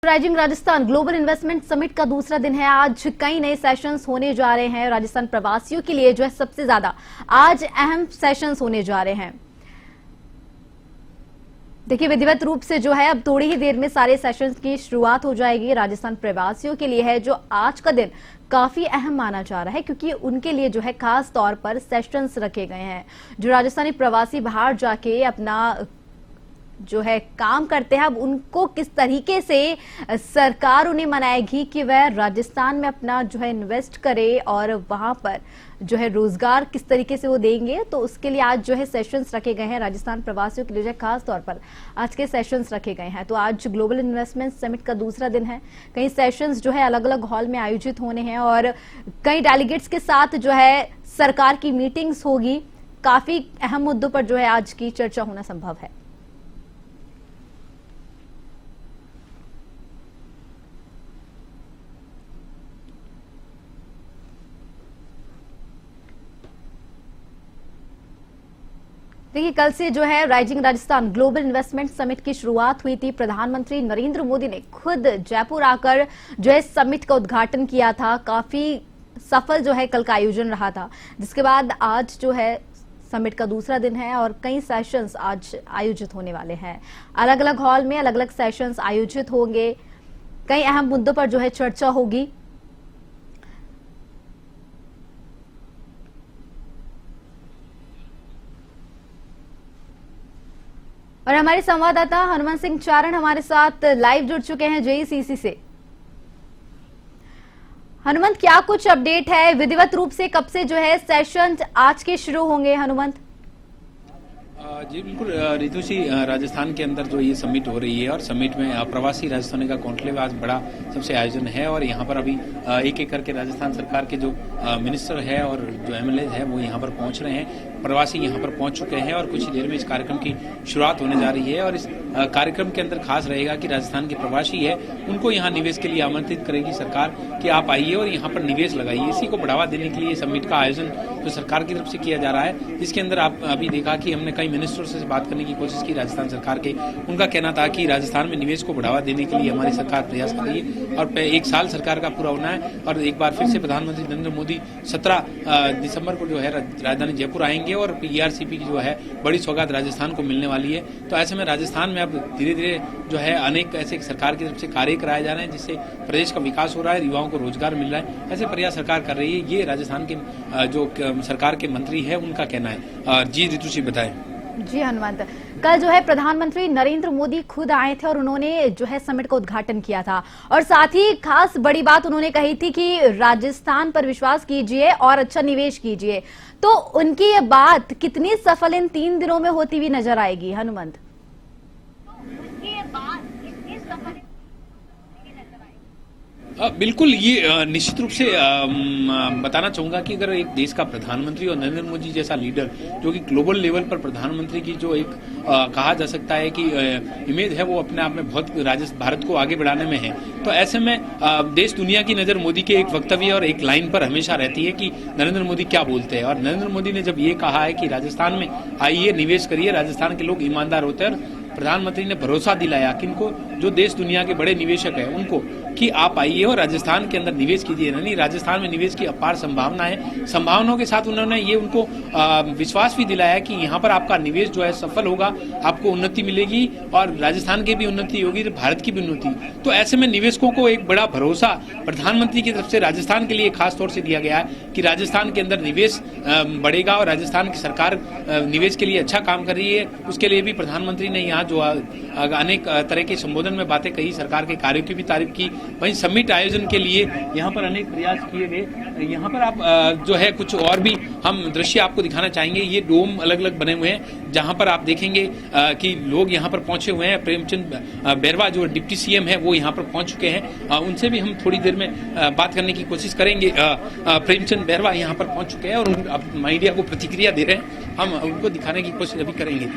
Rising Rajasthan global investment summit का दूसरा दिन है। आज कई नए सेशंस होने जा रहे हैं। राजस्थान प्रवासियों के लिए जो है सबसे ज्यादा आज अहम सेशंस होने जा रहे हैं। देखिए, विधिवत रूप से जो है अब थोड़ी ही देर में सारे सेशंस की शुरुआत हो जाएगी। राजस्थान प्रवासियों के लिए है जो आज का दिन काफी अहम माना जा रहा है, क्योंकि उनके लिए जो है खास तौर पर सेशंस रखे गए हैं। जो राजस्थानी प्रवासी बाहर जाके अपना जो है काम करते हैं, अब उनको किस तरीके से सरकार उन्हें मनाएगी कि वह राजस्थान में अपना जो है इन्वेस्ट करे और वहां पर जो है रोजगार किस तरीके से वो देंगे, तो उसके लिए आज जो है सेशंस रखे गए हैं। राजस्थान प्रवासियों के लिए जो है खास तौर पर आज के सेशंस रखे गए हैं। तो आज ग्लोबल इन्वेस्टमेंट समिट का दूसरा दिन है। कई सेशंस जो है अलग अलग हॉल में आयोजित होने हैं और कई डेलीगेट्स के साथ जो है सरकार की मीटिंग्स होगी। काफी अहम मुद्दों पर जो है आज की चर्चा होना संभव है। देखिए, कल से जो है rising Rajasthan global investment summit की शुरुआत हुई थी। प्रधानमंत्री नरेंद्र मोदी ने खुद जयपुर आकर जो है समिट का उद्घाटन किया था। काफी सफल जो है कल का आयोजन रहा था, जिसके बाद आज जो है समिट का दूसरा दिन है और कई सेशंस आज आयोजित होने वाले हैं। अलग अलग हॉल में अलग अलग सेशंस आयोजित होंगे। कई अहम मुद्दों पर जो है चर्चा होगी। और हमारे संवाददाता हनुमंत सिंह चारण हमारे साथ लाइव जुड़ चुके हैं जेईसीसी से। हनुमंत, क्या कुछ अपडेट है? विधिवत रूप से कब से जो है सेशन आज के शुरू होंगे हनुमंत? जी बिल्कुल रितु जी, राजस्थान के अंदर जो ये समिट हो रही है और समिट में प्रवासी राजस्थानी का कॉन्क्लेव आज बड़ा सबसे आयोजन है और यहाँ पर अभी एक एक करके राजस्थान सरकार के जो मिनिस्टर है और जो एमएलए है वो यहाँ पर पहुंच रहे हैं। प्रवासी यहाँ पर पहुंच चुके हैं और कुछ ही देर में इस कार्यक्रम की शुरुआत होने जा रही है। और इस कार्यक्रम के अंदर खास रहेगा कि राजस्थान के प्रवासी है उनको यहाँ निवेश के लिए आमंत्रित करेगी सरकार कि आप आइए और यहाँ पर निवेश लगाइए। इसी को बढ़ावा देने के लिए समिट का आयोजन जो सरकार की तरफ से किया जा रहा है, जिसके अंदर आप अभी देखा कि हमने कई मिनिस्टरों से बात करने की कोशिश की राजस्थान सरकार के। उनका कहना था कि राजस्थान में निवेश को बढ़ावा देने के लिए हमारी सरकार प्रयास कर रही है और एक साल सरकार का पूरा होना है। और एक बार फिर से प्रधानमंत्री नरेंद्र मोदी 17 दिसंबर को जो है राजधानी जयपुर आएंगे और ईआरसीपी की जो है बड़ी सौगात राजस्थान को मिलने वाली है। तो ऐसे में राजस्थान में अब धीरे धीरे जो है अनेक ऐसे सरकार की तरफ से कार्य कराए जा रहे हैं जिससे प्रदेश का विकास हो रहा है, युवाओं को रोजगार मिल रहा है। ऐसे प्रयास सरकार कर रही है, ये राजस्थान के जो सरकार के मंत्री है उनका कहना है। जी रितु जी बताएं। जी हनुमंत, कल जो है प्रधानमंत्री नरेंद्र मोदी खुद आए थे और उन्होंने जो है समिट का उद्घाटन किया था और साथ ही खास बड़ी बात उन्होंने कही थी कि राजस्थान पर विश्वास कीजिए और अच्छा निवेश कीजिए। तो उनकी ये बात कितनी सफल इन 3 दिनों में होती हुई नजर आएगी हनुमंत? बिल्कुल, ये निश्चित रूप से बताना चाहूंगा कि अगर एक देश का प्रधानमंत्री और नरेंद्र मोदी जैसा लीडर जो कि ग्लोबल लेवल पर प्रधानमंत्री की जो एक कहा जा सकता है कि इमेज है वो अपने आप में बहुत भारत को आगे बढ़ाने में है, तो ऐसे में देश दुनिया की नजर मोदी के एक वक्तव्य और एक लाइन पर हमेशा रहती है कि नरेंद्र मोदी क्या बोलते हैं। और नरेंद्र मोदी ने जब ये कहा है कि राजस्थान में आइए निवेश करिए, राजस्थान के लोग ईमानदार होते हैं, और प्रधानमंत्री ने भरोसा दिलाया किनको, जो देश दुनिया के बड़े निवेशक हैं उनको, कि आप आइए और राजस्थान के अंदर निवेश कीजिए। यानी राजस्थान में निवेश की अपार संभावना है। संभावनाओं के साथ उन्होंने ये उनको विश्वास भी दिलाया कि यहाँ पर आपका निवेश जो है सफल होगा, आपको उन्नति मिलेगी और राजस्थान की भी उन्नति होगी, भारत की भी उन्नति। तो ऐसे में निवेशकों को एक बड़ा भरोसा प्रधानमंत्री की तरफ से राजस्थान के लिए खास तौर से दिया गया है कि राजस्थान के अंदर निवेश बढ़ेगा और राजस्थान की सरकार निवेश के लिए अच्छा काम कर रही है। उसके लिए भी प्रधानमंत्री ने यहाँ जो अनेक तरह के संबोधन में बातें कही, सरकार के कार्यों की भी तारीफ की। वहीं समिट आयोजन के लिए यहाँ पर अनेक प्रयास किए गए। यहाँ पर आप जो है कुछ और भी हम दृश्य आपको दिखाना चाहेंगे। ये डोम अलग अलग बने हुए हैं जहाँ पर आप देखेंगे कि लोग यहाँ पर पहुंचे हुए हैं। प्रेमचंद बैरवा जो डिप्टी सीएम है वो यहाँ पर पहुंच चुके हैं। उनसे भी हम थोड़ी देर में बात करने की कोशिश करेंगे। प्रेमचंद बैरवा यहाँ पर पहुंच चुके हैं और मीडिया को प्रतिक्रिया दे रहे हैं। हम उनको दिखाने की कोशिश अभी करेंगे।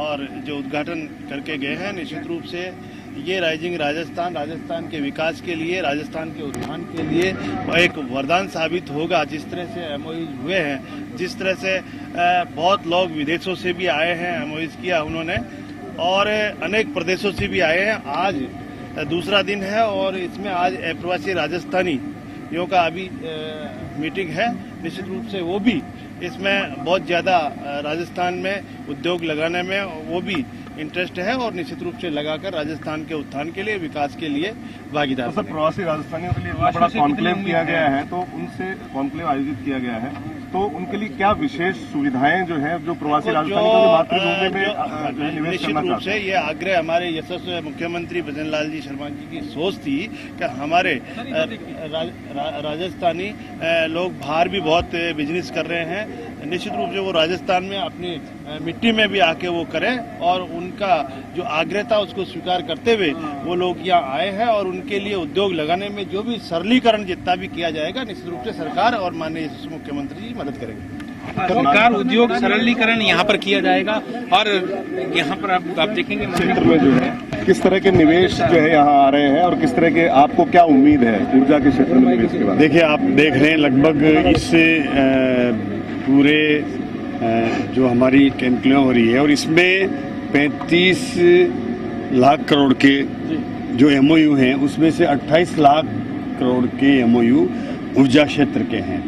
और जो उद्घाटन करके गए हैं, निश्चित रूप से ये राइजिंग राजस्थान के विकास के लिए, राजस्थान के उत्थान के लिए एक वरदान साबित होगा। जिस तरह से एमओयू हुए हैं, जिस तरह से बहुत लोग विदेशों से भी आए हैं, एमओयू किया उन्होंने, और अनेक प्रदेशों से भी आए हैं। आज दूसरा दिन है और इसमें आज प्रवासी राजस्थानियों का अभी मीटिंग है। निश्चित रूप से वो भी इसमें बहुत ज्यादा राजस्थान में उद्योग लगाने में वो भी इंटरेस्ट है और निश्चित रूप से लगाकर राजस्थान के उत्थान के लिए, विकास के लिए भागीदार। तो सर, प्रवासी राजस्थानियों के लिए बड़ा कॉन्क्लेव किया गया है, तो उनसे कॉन्क्लेव आयोजित किया गया है, तो उनके लिए क्या विशेष सुविधाएं जो है जो प्रवासी राजस्थानियों को मातृभूमि में निवेश निश्चित करना रूप चाहते से हैं? ये आग्रह हमारे यशस्वी मुख्यमंत्री भजन लाल जी शर्मा जी की सोच थी कि हमारे राजस्थानी लोग बाहर भी बहुत बिजनेस कर रहे हैं। निश्चित रूप से वो राजस्थान में अपनी मिट्टी में भी आके वो करें और उनका जो आग्रह था उसको स्वीकार करते हुए वो लोग यहाँ आए हैं और उनके लिए उद्योग लगाने में जो भी सरलीकरण जितना भी किया जाएगा निश्चित रूप से सरकार और माननीय यशस्वी मुख्यमंत्री जी मदद करेंगे। सरकार उद्योग सरलीकरण यहाँ पर किया जाएगा और यहाँ पर आप देखेंगे क्षेत्र में जो है किस तरह के निवेश जो है यहाँ आ रहे हैं और किस तरह के आपको क्या उम्मीद है ऊर्जा के क्षेत्र में निवेश के बाद? देखिए, आप देख रहे हैं लगभग इससे पूरे जो हमारी कॉन्क्लेव हो रही है और इसमें 35 लाख करोड़ के जो एमओयू हैं उसमें से 28 लाख करोड़ के एमओयू ऊर्जा क्षेत्र के हैं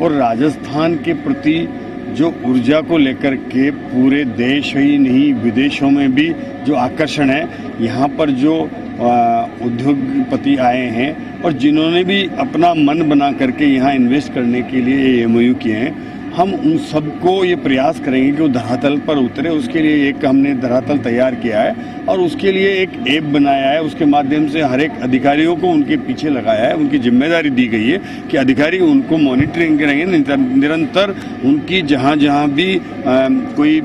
और राजस्थान के प्रति जो ऊर्जा को लेकर के पूरे देश ही नहीं विदेशों में भी जो आकर्षण है, यहाँ पर जो उद्योगपति आए हैं और जिन्होंने भी अपना मन बना करके यहाँ इन्वेस्ट करने के लिए ये एमओयू किए हैं, हम उन सबको ये प्रयास करेंगे कि वो धरातल पर उतरे। उसके लिए एक हमने धरातल तैयार किया है और उसके लिए एक ऐप बनाया है। उसके माध्यम से हर एक अधिकारियों को उनके पीछे लगाया है, उनकी जिम्मेदारी दी गई है कि अधिकारी उनको मॉनिटरिंग करेंगे निरंतर। उनकी जहाँ जहाँ भी कोई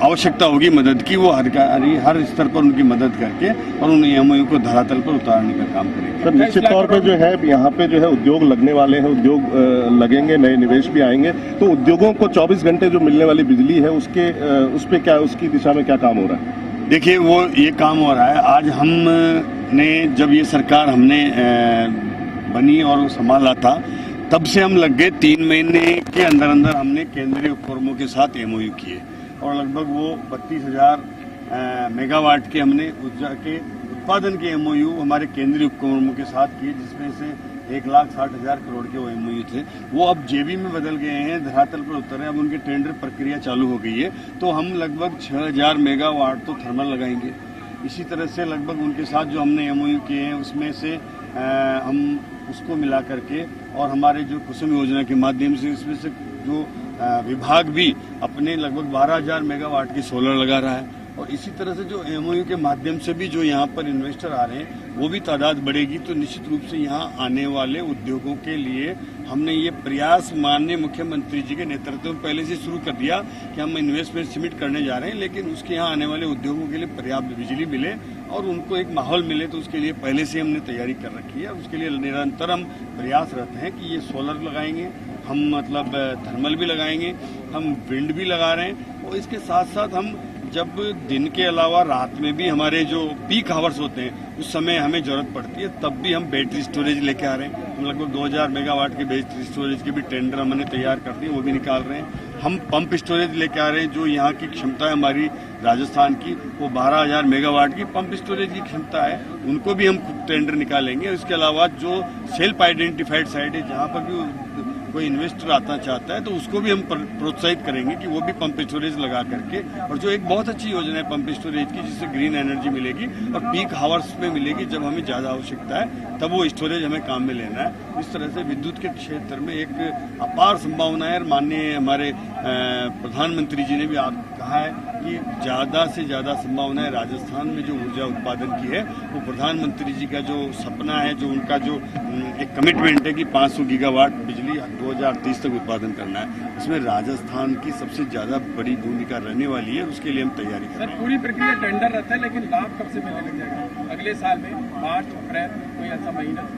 आवश्यकता होगी मदद की, वो अधिकारी हर स्तर पर उनकी मदद करके और उन एमओयू को धरातल पर उतारने का काम करेंगे। सर, निश्चित तौर पे जो है यहाँ पे जो है उद्योग लगने वाले हैं, उद्योग लगेंगे, नए निवेश भी आएंगे, तो उद्योगों को 24 घंटे जो मिलने वाली बिजली है उस पे क्या, उसकी दिशा में क्या काम हो रहा है? देखिए, वो ये काम हो रहा है। आज हमने जब ये सरकार हमने बनी और संभाला था तब से हम लग गए 3 महीने के अंदर अंदर हमने केंद्रीय उपक्रमों के साथ एमओयू किए और लगभग वो 32,000 मेगावाट के हमने ऊर्जा के उत्पादन के एमओयू हमारे केंद्रीय उपक्रमों के साथ किए, जिसमें से 1,60,000 करोड़ के वो एमओयू थे। वो अब जेबी में बदल गए हैं, धरातल पर उतर रहे हैं। अब उनकी टेंडर प्रक्रिया चालू हो गई है, तो हम लगभग 6,000 मेगावाट तो थर्मल लगाएंगे। इसी तरह से लगभग उनके साथ जो हमने एमओयू किए हैं उसमें से हम उसको मिला करके और हमारे जो कुसुम योजना के माध्यम से इसमें से जो विभाग भी अपने लगभग 12,000 मेगावाट की सोलर लगा रहा है और इसी तरह से जो एमओयू के माध्यम से भी जो यहाँ पर इन्वेस्टर आ रहे हैं वो भी तादाद बढ़ेगी। तो निश्चित रूप से यहाँ आने वाले उद्योगों के लिए हमने ये प्रयास माननीय मुख्यमंत्री जी के नेतृत्व में पहले से शुरू कर दिया कि हम इन्वेस्टमेंट सबमिट करने जा रहे हैं, लेकिन उसके यहाँ आने वाले उद्योगों के लिए पर्याप्त बिजली मिले और उनको एक माहौल मिले, तो उसके लिए पहले से हमने तैयारी कर रखी है। उसके लिए निरंतर हम प्रयासरत हैं कि ये सोलर लगाएंगे, हम मतलब थर्मल भी लगाएंगे, हम विंड भी लगा रहे हैं और इसके साथ साथ हम जब दिन के अलावा रात में भी हमारे जो पीक आवर्स होते हैं उस समय हमें जरूरत पड़ती है तब भी हम बैटरी स्टोरेज लेके आ रहे हैं। हम लगभग 2,000 मेगावाट के बैटरी स्टोरेज के भी टेंडर हमने तैयार कर दिए, वो भी निकाल रहे हैं। हम पंप स्टोरेज लेके आ रहे हैं, जो यहाँ की क्षमता है हमारी राजस्थान की वो 12,000 मेगावाट की पंप स्टोरेज की क्षमता है, उनको भी हम टेंडर निकालेंगे। इसके अलावा जो सेल्फ आइडेंटिफाइड साइट है जहाँ पर भी कोई इन्वेस्टर आता चाहता है तो उसको भी हम प्रोत्साहित करेंगे कि वो भी पंप स्टोरेज लगा करके, और जो एक बहुत अच्छी योजना है पंप स्टोरेज की जिससे ग्रीन एनर्जी मिलेगी और पीक हावर्स में मिलेगी जब हमें ज्यादा आवश्यकता है तब वो स्टोरेज हमें काम में लेना है। इस तरह से विद्युत के क्षेत्र में एक अपार संभावना है। माननीय हमारे प्रधानमंत्री जी ने भी कहा है कि ज्यादा से ज्यादा संभावना है राजस्थान में जो ऊर्जा उत्पादन की है। वो प्रधानमंत्री जी का जो सपना है, जो उनका जो एक कमिटमेंट है कि 500 गीगावाट बिजली 2030 तक उत्पादन करना है, इसमें राजस्थान की सबसे ज्यादा बड़ी भूमिका रहने वाली है। उसके लिए हम तैयारी कर रहे हैं। पूरी प्रक्रिया टेंडर रहता है, लेकिन लाभ कब से मिलने लग जाएगा? अगले साल में मार्च, अप्रैल, कोई ऐसा महीना?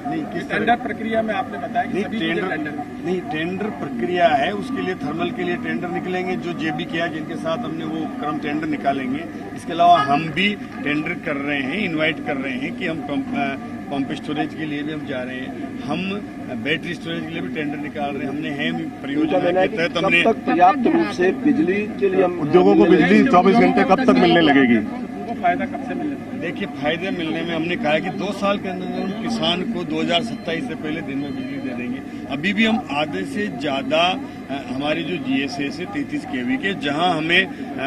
नहीं, किस टेंडर प्रक्रिया में आपने बताया कि सभी टेंडर प्रक्रिया है। उसके लिए थर्मल के लिए टेंडर निकलेंगे, जो जेबी किया जिनके साथ हमने वो क्रम टेंडर निकालेंगे। इसके अलावा हम भी टेंडर कर रहे हैं, इनवाइट कर रहे हैं कि हम पंप स्टोरेज के लिए भी हम जा रहे हैं, हम बैटरी स्टोरेज के लिए भी टेंडर निकाल रहे हैं। हमने हेम परियोजना के तहत हमने पर्याप्त रूप से बिजली के लिए उद्योगों को बिजली 24 घंटे कब तक मिलने लगेगी? उनको फायदा कब से मिलने लगेगा? देखिए, फायदे मिलने में हमने कहा है कि 2 साल के अंदर हम किसान को 2027 से पहले दिन में बिजली दे देंगे। अभी भी हम आधे से ज्यादा हमारी जो GSS है 33 kV के, जहां हमें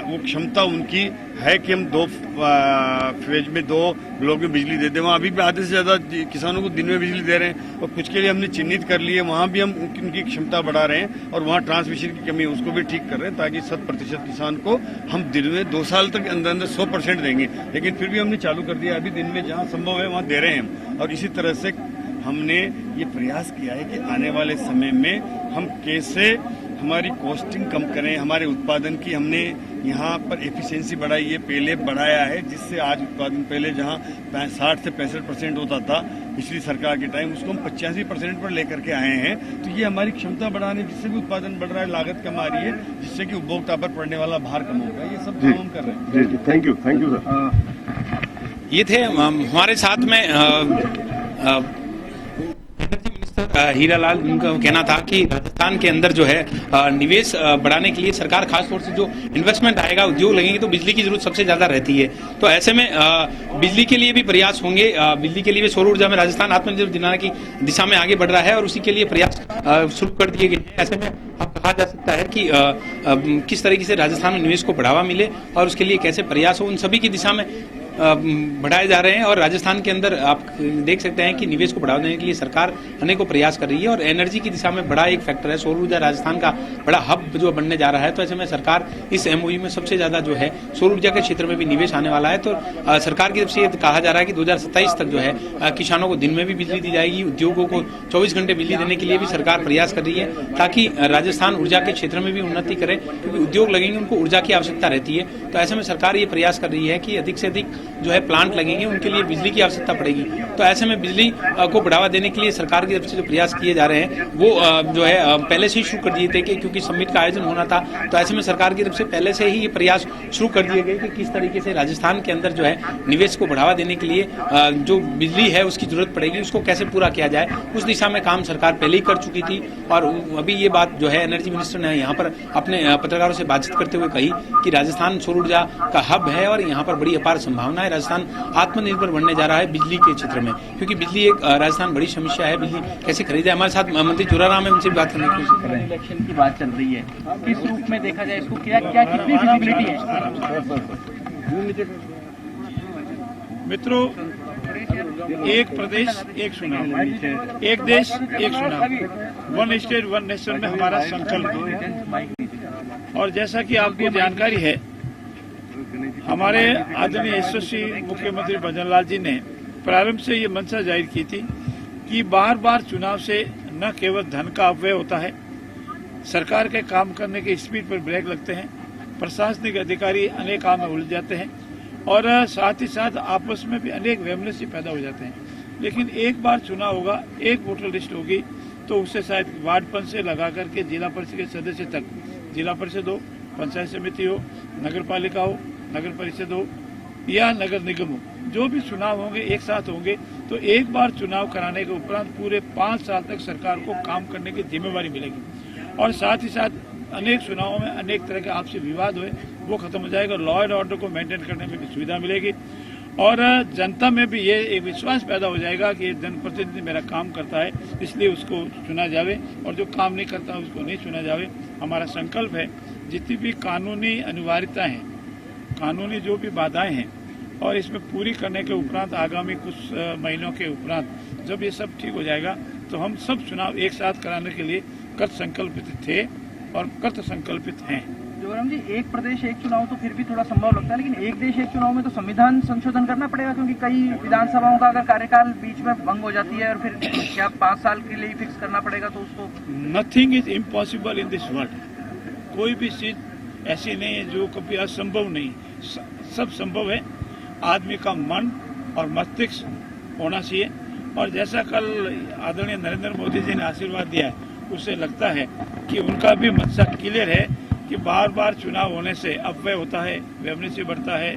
वो क्षमता उनकी है कि हम 2 फेज में 2 ब्लॉक में बिजली दे दें, वहाँ अभी भी आधे से ज्यादा किसानों को दिन में बिजली दे रहे हैं। और कुछ के लिए हमने चिन्हित कर लिए, वहाँ भी हम उनकी क्षमता बढ़ा रहे हैं और वहाँ ट्रांसमिशन की कमी है उसको भी ठीक कर रहे हैं, ताकि 100% किसान को हम दिन में 2 साल तक अंदर अंदर 100% देंगे। लेकिन फिर भी हमने चालू कर दिया, अभी दिन में जहाँ संभव है वहाँ दे रहे हैं। और इसी तरह से हमने ये प्रयास किया है कि आने वाले समय में हम कैसे हमारी कॉस्टिंग कम करें, हमारे उत्पादन की हमने यहाँ पर एफिशिएंसी बढ़ाई है, पहले बढ़ाया है, जिससे आज उत्पादन पहले जहाँ 60 से 65% होता था पिछली सरकार के टाइम, उसको हम 85% पर लेकर के आए हैं। तो ये हमारी क्षमता बढ़ाने, जिससे भी उत्पादन बढ़ रहा है, लागत कम आ रही है, जिससे कि उपभोक्ता पर पड़ने वाला भार कम होगा। ये सब काम हम कर रहे हैं। जी, थैंक यू सर। ये थे हमारे साथ में हीरालाल, उनका कहना था कि राजस्थान के अंदर जो है निवेश बढ़ाने के लिए सरकार खासतौर से जो इन्वेस्टमेंट आएगा, उद्योग लगेंगे, तो बिजली की जरूरत सबसे ज्यादा रहती है। तो ऐसे में बिजली के लिए भी प्रयास होंगे। बिजली के लिए भी सौर ऊर्जा में राजस्थान आत्मनिर्भर बनाने की दिशा में आगे बढ़ रहा है और उसी के लिए प्रयास शुरू कर दिए गए हैं। ऐसे में अब कहा जा सकता है कि किस तरीके से राजस्थान में निवेश को बढ़ावा मिले और उसके लिए कैसे प्रयास हो, उन सभी की दिशा में बढ़ाए जा रहे हैं। और राजस्थान के अंदर आप देख सकते हैं कि निवेश को बढ़ावा देने के लिए सरकार अनेकों प्रयास कर रही है और एनर्जी की दिशा में बड़ा एक फैक्टर है सौर ऊर्जा, राजस्थान का बड़ा हब जो बनने जा रहा है। तो ऐसे में सरकार इस MOU में सबसे ज्यादा जो है सौर ऊर्जा के क्षेत्र में भी निवेश आने वाला है। तो सरकार की तरफ से ये कहा जा रहा है कि 2027 तक जो है किसानों को दिन में भी बिजली दी जाएगी, उद्योगों को 24 घंटे बिजली देने के लिए भी सरकार प्रयास कर रही है, ताकि राजस्थान ऊर्जा के क्षेत्र में भी उन्नति करे, क्योंकि उद्योग लगेंगे, उनको ऊर्जा की आवश्यकता रहती है। तो ऐसे में सरकार ये प्रयास कर रही है कि अधिक से अधिक जो है प्लांट लगेंगे, उनके लिए बिजली की आवश्यकता पड़ेगी। तो ऐसे में बिजली को बढ़ावा देने के लिए सरकार की तरफ से जो प्रयास किए जा रहे हैं वो जो है पहले से ही शुरू कर दिए थे, क्योंकि समिट का आयोजन होना था। तो ऐसे में सरकार की तरफ से पहले से ही ये प्रयास शुरू कर दिए गए कि किस तरीके से राजस्थान के अंदर जो है निवेश को बढ़ावा देने के लिए जो बिजली है उसकी जरूरत पड़ेगी, उसको कैसे पूरा किया जाए, उस दिशा में काम सरकार पहले ही कर चुकी थी। और अभी ये बात जो है एनर्जी मिनिस्टर ने यहाँ पर अपने पत्रकारों से बातचीत करते हुए कही कि राजस्थान सौर ऊर्जा का हब है और यहाँ पर बड़ी अपार संभावना है। राजस्थान आत्मनिर्भर बनने जा रहा है बिजली के क्षेत्र में, क्योंकि बिजली एक राजस्थान बड़ी समस्या है। बिजली कैसे खरीदे, हमारे साथ मंत्री जोराराम है, उनसे भी बात करने की कोशिश कर रहे हैं। इलेक्शन की बात चल रही है, किस रूप में देखा जाए इसको, क्या क्या कितनी विजिबिलिटी है? मित्रों, एक प्रदेश एक चुनाव, एक देश एक चुनाव, 1 स्टेट 1 नेशन में हमारा संकल्प है। और जैसा कि आपको जानकारी है, हमारे आदरणीय यशस्वी मुख्यमंत्री भजनलाल जी ने प्रारंभ से ये मंशा जाहिर की थी कि बार बार चुनाव से न केवल धन का अपव्यय होता है, सरकार के काम करने के स्पीड पर ब्रेक लगते हैं, प्रशासनिक अधिकारी अनेक काम में उलझ जाते हैं और साथ ही साथ आपस में भी अनेक वैमनस्य पैदा हो जाते हैं। लेकिन एक बार चुनाव होगा, एक वोटर लिस्ट होगी, तो उससे शायद वार्ड पंच से लगा करके जिला परिषद के सदस्य तक, जिला परिषद हो, पंचायत समिति हो, नगर पालिका हो, नगर परिषद हो या नगर निगम हो, जो भी चुनाव होंगे एक साथ होंगे। तो एक बार चुनाव कराने के उपरांत पूरे 5 साल तक सरकार को काम करने की जिम्मेवारी मिलेगी और साथ ही साथ अनेक चुनावों में अनेक तरह के आपसी विवाद हुए वो खत्म हो जाएगा, लॉ एंड ऑर्डर को मेंटेन करने में भी सुविधा मिलेगी और जनता में भी ये एक विश्वास पैदा हो जाएगा कि जनप्रतिनिधि मेरा काम करता है, इसलिए उसको चुना जावे और जो काम नहीं करता उसको नहीं चुना जावे। हमारा संकल्प है जितनी भी कानूनी अनिवार्यताएं हैं, कानूनी जो भी बाधाएं हैं, और इसमें पूरी करने के उपरांत आगामी कुछ महीनों के उपरांत जब ये सब ठीक हो जाएगा तो हम सब चुनाव एक साथ कराने के लिए कृत संकल्पित थे और कृत संकल्पित हैं। जोराम जी, एक प्रदेश एक चुनाव तो फिर भी थोड़ा संभव लगता है, लेकिन एक देश एक चुनाव में तो संविधान संशोधन करना पड़ेगा, क्योंकि कई विधानसभाओं का अगर कार्यकाल बीच में भंग हो जाती है और फिर क्या 5 साल के लिए फिक्स करना पड़ेगा, तो उसको nothing is impossible in this world. कोई भी चीज ऐसी नहीं है जो कभी असंभव नहीं, सब संभव है। आदमी का मन और मस्तिष्क होना चाहिए और जैसा कल आदरणीय नरेंद्र मोदी जी ने आशीर्वाद दिया है, उससे लगता है कि उनका भी मंशा क्लियर है कि बार बार चुनाव होने से अपव्यय होता है, वैमनस्य बढ़ता है,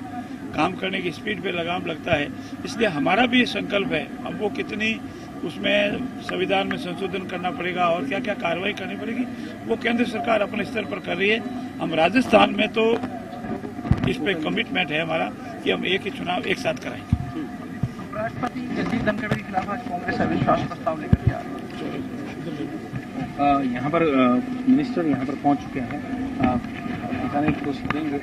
काम करने की स्पीड पे लगाम लगता है। इसलिए हमारा भी ये संकल्प है। अब वो कितनी उसमें संविधान में संशोधन करना पड़ेगा और क्या क्या कार्रवाई करनी पड़ेगी, वो केंद्र सरकार अपने स्तर पर कर रही है। हम राजस्थान में तो इस पे कमिटमेंट है हमारा कि हम एक ही चुनाव एक साथ कराएंगे। राष्ट्रपति जगदीप धनखड़ के खिलाफ आज कांग्रेस अविश्वास प्रस्ताव लेकर के आ रही है। यहाँ पर मिनिस्टर यहाँ पर पहुँच चुके हैं, बताने की कोशिश करेंगे।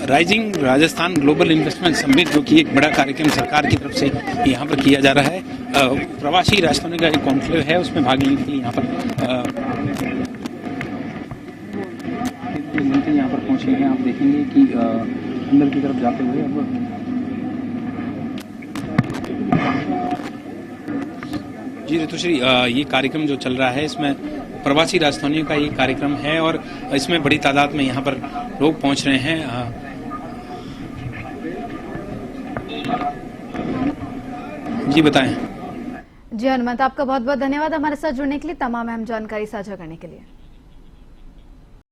Rising Rajasthan global investment summit, जो कि एक बड़ा कार्यक्रम सरकार की तरफ से यहाँ पर किया जा रहा है, प्रवासी राजस्थानियों का एक कॉन्क्लेव है, उसमें भाग लेने के लिए यहाँ पर मंत्री यहाँ पर पहुँचे हैं। आप देखेंगे कि अंदर की तरफ जाते हुए अब जी ऋतुश्री, ये कार्यक्रम जो चल रहा है इसमें प्रवासी राजस्थानियों का ये कार्यक्रम है और इसमें बड़ी तादाद में यहाँ पर लोग पहुँच रहे हैं। जी बताएं। जी हनुमंत, आपका बहुत बहुत धन्यवाद हमारे साथ जुड़ने के लिए, तमाम अहम जानकारी साझा करने के लिए।